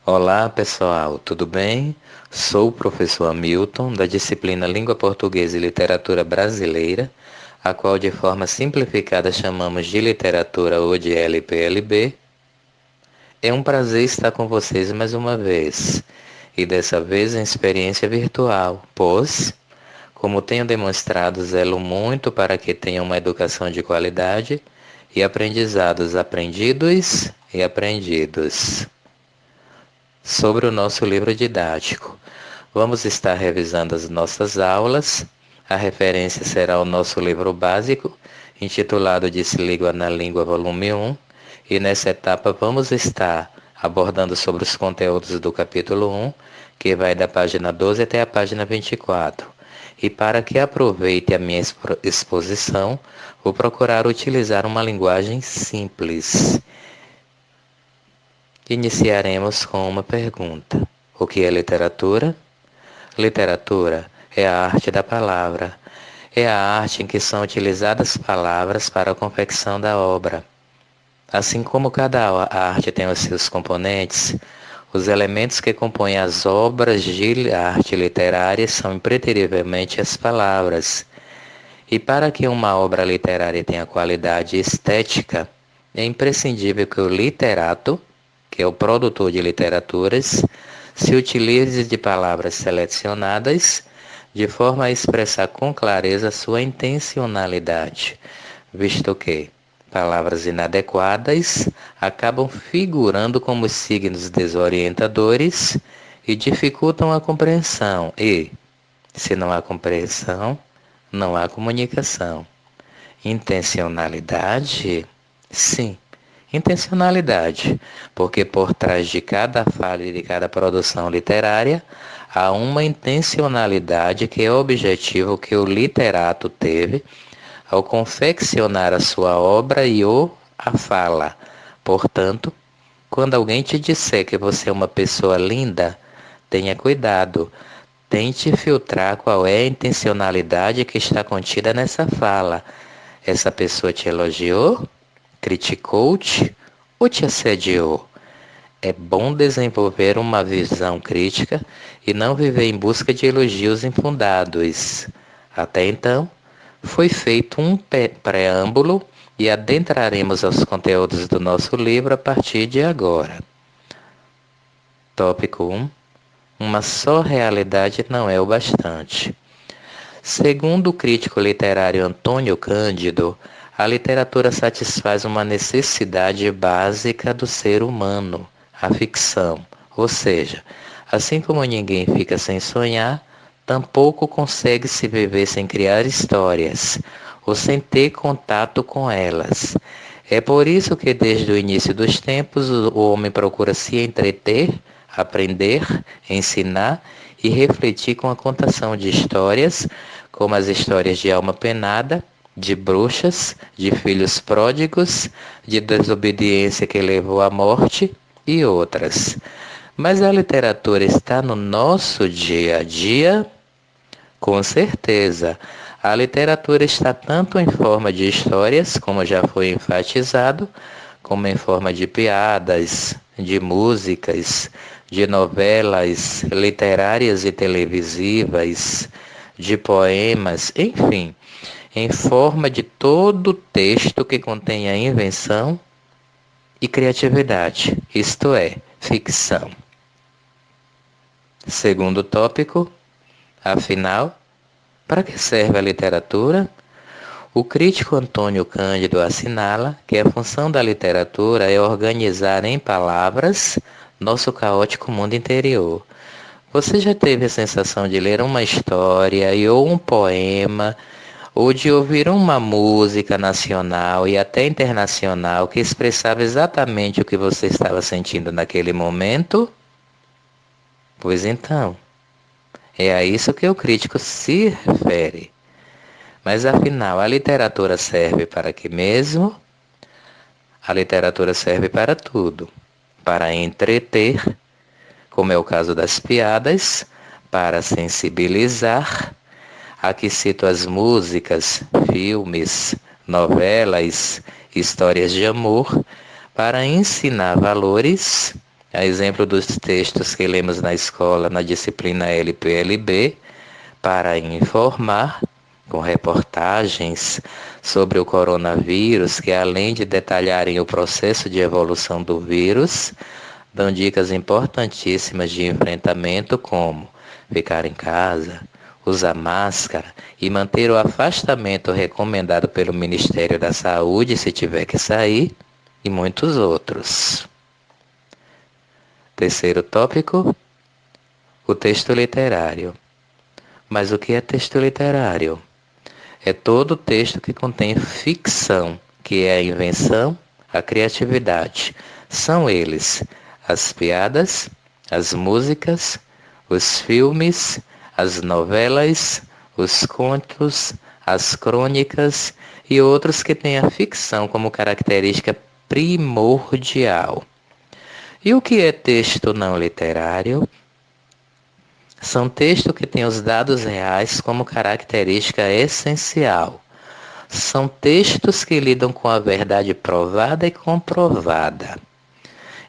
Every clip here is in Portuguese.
Olá pessoal, tudo bem? Sou o professor Hamilton, da disciplina Língua Portuguesa e Literatura Brasileira, a qual de forma simplificada chamamos de literatura ou de LPLB. É um prazer estar com vocês mais uma vez, e dessa vez em experiência virtual, pois, como tenho demonstrado, zelo muito para que tenham uma educação de qualidade e aprendizados aprendidos e aprendidos. Sobre o nosso livro didático. Vamos estar revisando as nossas aulas. A referência será o nosso livro básico, intitulado de Se Língua na Língua, volume 1. E nessa etapa vamos estar abordando sobre os conteúdos do capítulo 1, que vai da página 12 até a página 24. E para que aproveite a minha exposição, vou procurar utilizar uma linguagem simples. Iniciaremos com uma pergunta. O que é literatura? Literatura é a arte da palavra. É a arte em que são utilizadas palavras para a confecção da obra. Assim como cada arte tem os seus componentes, os elementos que compõem as obras de arte literária são impreterivelmente as palavras. E para que uma obra literária tenha qualidade estética, é imprescindível que o literato, que é o produtor de literaturas, se utilize de palavras selecionadas de forma a expressar com clareza sua intencionalidade, visto que palavras inadequadas acabam figurando como signos desorientadores e dificultam a compreensão e, se não há compreensão, não há comunicação. Intencionalidade? Sim. Intencionalidade, porque por trás de cada fala e de cada produção literária há uma intencionalidade que é o objetivo que o literato teve ao confeccionar a sua obra e a fala. Portanto, quando alguém te disser que você é uma pessoa linda, tenha cuidado. Tente filtrar qual é a intencionalidade que está contida nessa fala. Essa pessoa te elogiou? Criticou-te ou te assediou? É bom desenvolver uma visão crítica e não viver em busca de elogios infundados. Até então, foi feito um preâmbulo e adentraremos aos conteúdos do nosso livro a partir de agora. Tópico 1. Uma só realidade não é o bastante. Segundo o crítico literário Antônio Cândido, a literatura satisfaz uma necessidade básica do ser humano, a ficção. Ou seja, assim como ninguém fica sem sonhar, tampouco consegue se viver sem criar histórias, ou sem ter contato com elas. É por isso que desde o início dos tempos o homem procura se entreter, aprender, ensinar e refletir com a contação de histórias, como as histórias de alma penada, de bruxas, de filhos pródigos, de desobediência que levou à morte e outras. Mas a literatura está no nosso dia a dia? Com certeza. A literatura está tanto em forma de histórias, como já foi enfatizado, como em forma de piadas, de músicas, de novelas literárias e televisivas, de poemas, enfim, em forma de todo texto que contenha invenção e criatividade, isto é, ficção. Segundo tópico, afinal, para que serve a literatura? O crítico Antônio Cândido assinala que a função da literatura é organizar em palavras nosso caótico mundo interior. Você já teve a sensação de ler uma história ou um poema, ou de ouvir uma música nacional e até internacional que expressava exatamente o que você estava sentindo naquele momento? Pois então, é a isso que o crítico se refere. Mas afinal, a literatura serve para quê mesmo? A literatura serve para tudo. Para entreter, como é o caso das piadas, para sensibilizar. Aqui cito as músicas, filmes, novelas, histórias de amor, para ensinar valores, A exemplo dos textos que lemos na escola, na disciplina LPLB, para informar, com reportagens sobre o coronavírus, que além de detalharem o processo de evolução do vírus, dão dicas importantíssimas de enfrentamento, como ficar em casa, usar máscara e manter o afastamento recomendado pelo Ministério da Saúde se tiver que sair, e muitos outros. Terceiro tópico, o texto literário. Mas o que é texto literário? É todo texto que contém ficção, que é a invenção, a criatividade. São eles as piadas, as músicas, os filmes, as novelas, os contos, as crônicas e outros que têm a ficção como característica primordial. E o que é texto não literário? São textos que têm os dados reais como característica essencial. São textos que lidam com a verdade provada e comprovada.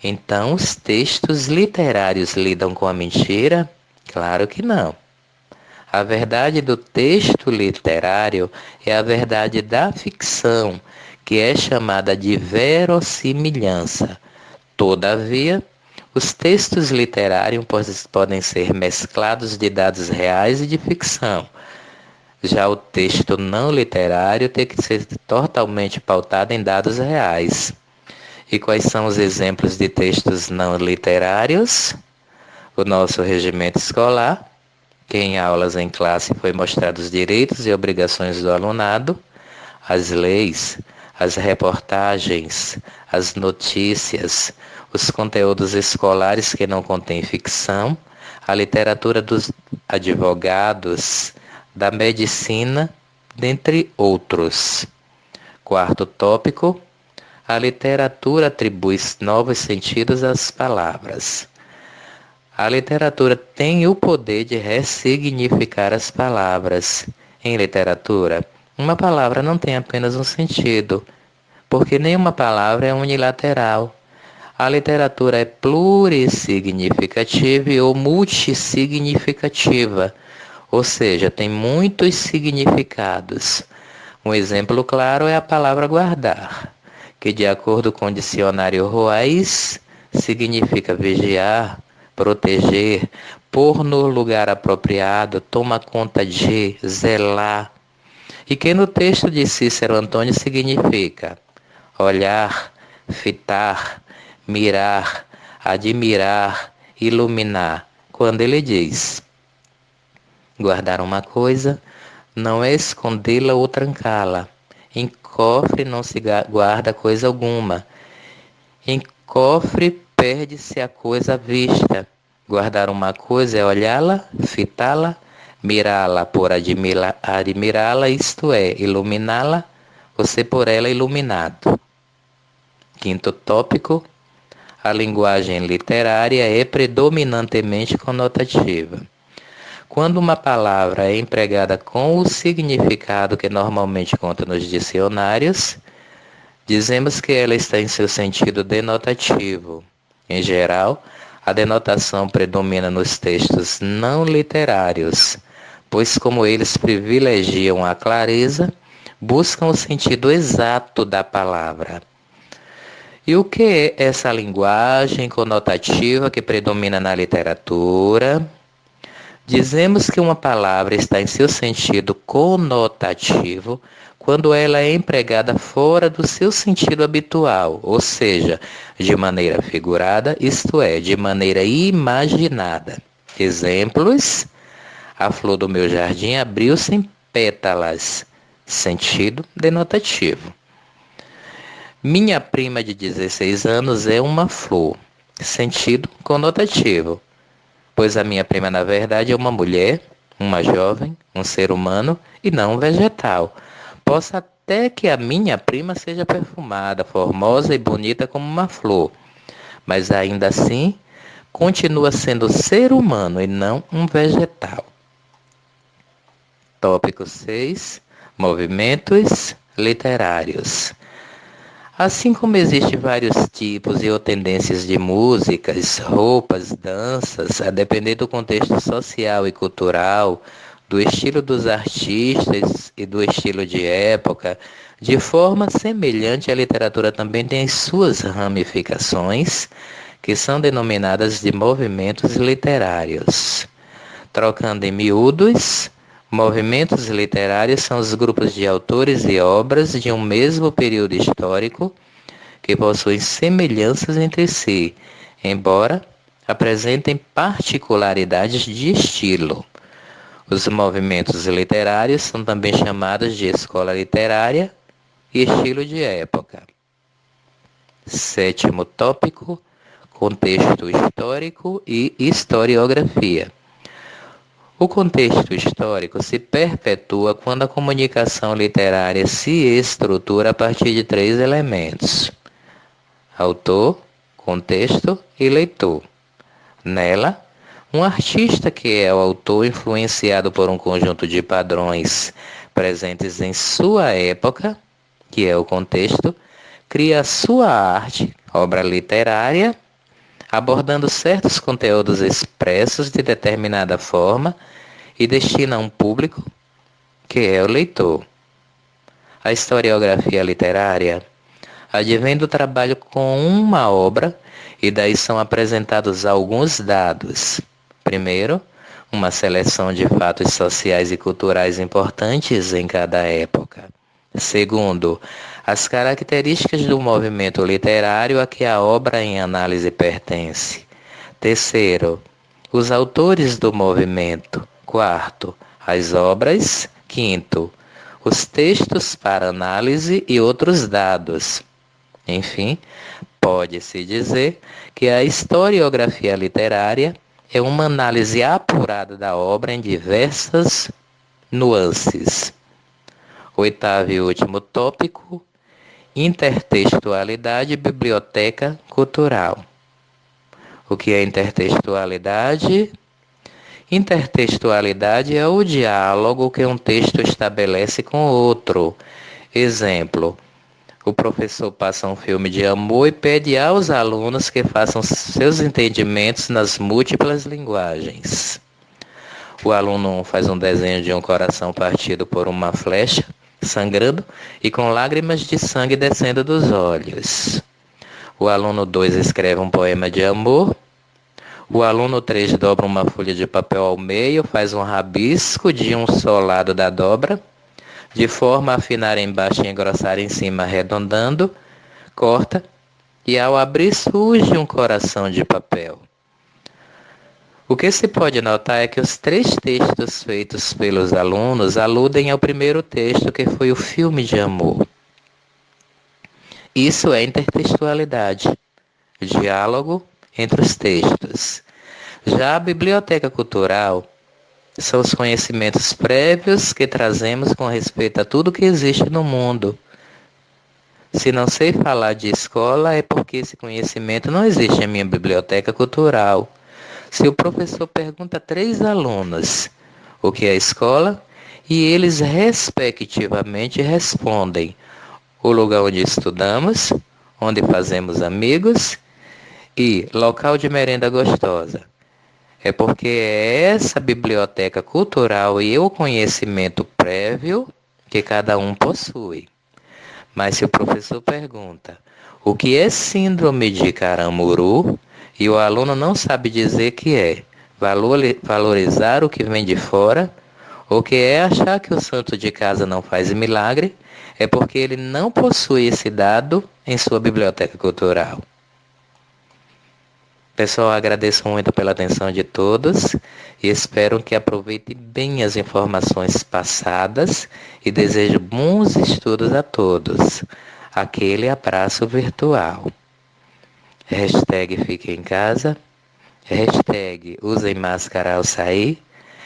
Então, os textos literários lidam com a mentira? Claro que não. A verdade do texto literário é a verdade da ficção, que é chamada de verossimilhança. Todavia, os textos literários podem ser mesclados de dados reais e de ficção. Já o texto não literário tem que ser totalmente pautado em dados reais. E quais são os exemplos de textos não literários? O nosso regimento escolar, que em aulas em classe foi mostrado os direitos e obrigações do alunado, as leis, as reportagens, as notícias, os conteúdos escolares que não contêm ficção, a literatura dos advogados, da medicina, dentre outros. Quarto tópico, a literatura atribui novos sentidos às palavras. A literatura tem o poder de ressignificar as palavras. Em literatura, uma palavra não tem apenas um sentido, porque nenhuma palavra é unilateral. A literatura é plurissignificativa ou multissignificativa, ou seja, tem muitos significados. Um exemplo claro é a palavra guardar, que de acordo com o dicionário Roais, significa vigiar, proteger, pôr no lugar apropriado, tomar conta de, zelar. E que no texto de Cícero Antônio significa olhar, fitar, mirar, admirar, iluminar. Quando ele diz: guardar uma coisa não é escondê-la ou trancá-la. Em cofre não se guarda coisa alguma. Em cofre perde-se a coisa à vista. Guardar uma coisa é olhá-la, fitá-la, mirá-la por admirá-la, isto é, iluminá-la, você por ela iluminado. Quinto tópico, a linguagem literária é predominantemente conotativa. Quando uma palavra é empregada com o significado que normalmente conta nos dicionários, dizemos que ela está em seu sentido denotativo. Em geral, a denotação predomina nos textos não literários, pois como eles privilegiam a clareza, buscam o sentido exato da palavra. E o que é essa linguagem conotativa que predomina na literatura? Dizemos que uma palavra está em seu sentido conotativo quando ela é empregada fora do seu sentido habitual, ou seja, de maneira figurada, isto é, de maneira imaginada. Exemplos: a flor do meu jardim abriu sem pétalas, sentido denotativo. Minha prima de 16 anos é uma flor, sentido conotativo, pois a minha prima na verdade é uma mulher, uma jovem, um ser humano e não um vegetal. Posso até que a minha prima seja perfumada, formosa e bonita como uma flor, mas ainda assim continua sendo ser humano e não um vegetal. Tópico 6. Movimentos literários. Assim como existem vários tipos e ou tendências de músicas, roupas, danças, a depender do contexto social e cultural, do estilo dos artistas e do estilo de época, de forma semelhante, a literatura também tem as suas ramificações, que são denominadas de movimentos literários. Trocando em miúdos, movimentos literários são os grupos de autores e obras de um mesmo período histórico que possuem semelhanças entre si, embora apresentem particularidades de estilo. Os movimentos literários são também chamados de escola literária e estilo de época. Sétimo tópico: contexto histórico e historiografia. O contexto histórico se perpetua quando a comunicação literária se estrutura a partir de três elementos: autor, contexto e leitor. Nela, um artista que é o autor, influenciado por um conjunto de padrões presentes em sua época, que é o contexto, cria a sua arte, obra literária, abordando certos conteúdos expressos de determinada forma e destina a um público, que é o leitor. A historiografia literária advém do trabalho com uma obra e daí são apresentados alguns dados. Primeiro, uma seleção de fatos sociais e culturais importantes em cada época. Segundo, as características do movimento literário a que a obra em análise pertence. Terceiro, os autores do movimento. Quarto, as obras. Quinto, os textos para análise e outros dados. Enfim, pode-se dizer que a historiografia literária é uma análise apurada da obra em diversas nuances. Oitavo e último tópico: intertextualidade e biblioteca cultural. O que é intertextualidade? Intertextualidade é o diálogo que um texto estabelece com outro. Exemplo: o professor passa um filme de amor e pede aos alunos que façam seus entendimentos nas múltiplas linguagens. O aluno 1 faz um desenho de um coração partido por uma flecha, sangrando e com lágrimas de sangue descendo dos olhos. O aluno 2 escreve um poema de amor. O aluno 3 dobra uma folha de papel ao meio, faz um rabisco de um só lado da dobra, de forma a afinar embaixo e engrossar em cima, arredondando, corta, e ao abrir surge um coração de papel. O que se pode notar é que os três textos feitos pelos alunos aludem ao primeiro texto, que foi o filme de amor. Isso é intertextualidade, diálogo entre os textos. Já a biblioteca cultural são os conhecimentos prévios que trazemos com respeito a tudo que existe no mundo. Se não sei falar de escola, é porque esse conhecimento não existe em minha biblioteca cultural. Se o professor pergunta a 3 alunos o que é escola, e eles respectivamente respondem: o lugar onde estudamos, onde fazemos amigos e local de merenda gostosa. É porque é essa biblioteca cultural e o conhecimento prévio que cada um possui. Mas se o professor pergunta o que é síndrome de Caramuru e o aluno não sabe dizer que é valorizar o que vem de fora, ou que é achar que o santo de casa não faz milagre, é porque ele não possui esse dado em sua biblioteca cultural. Pessoal, agradeço muito pela atenção de todos e espero que aproveitem bem as informações passadas e desejo bons estudos a todos. Aquele abraço virtual. Hashtag fique em casa. Hashtag usem máscara ao sair.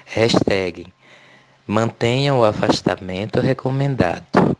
Hashtag mantenham o afastamento recomendado.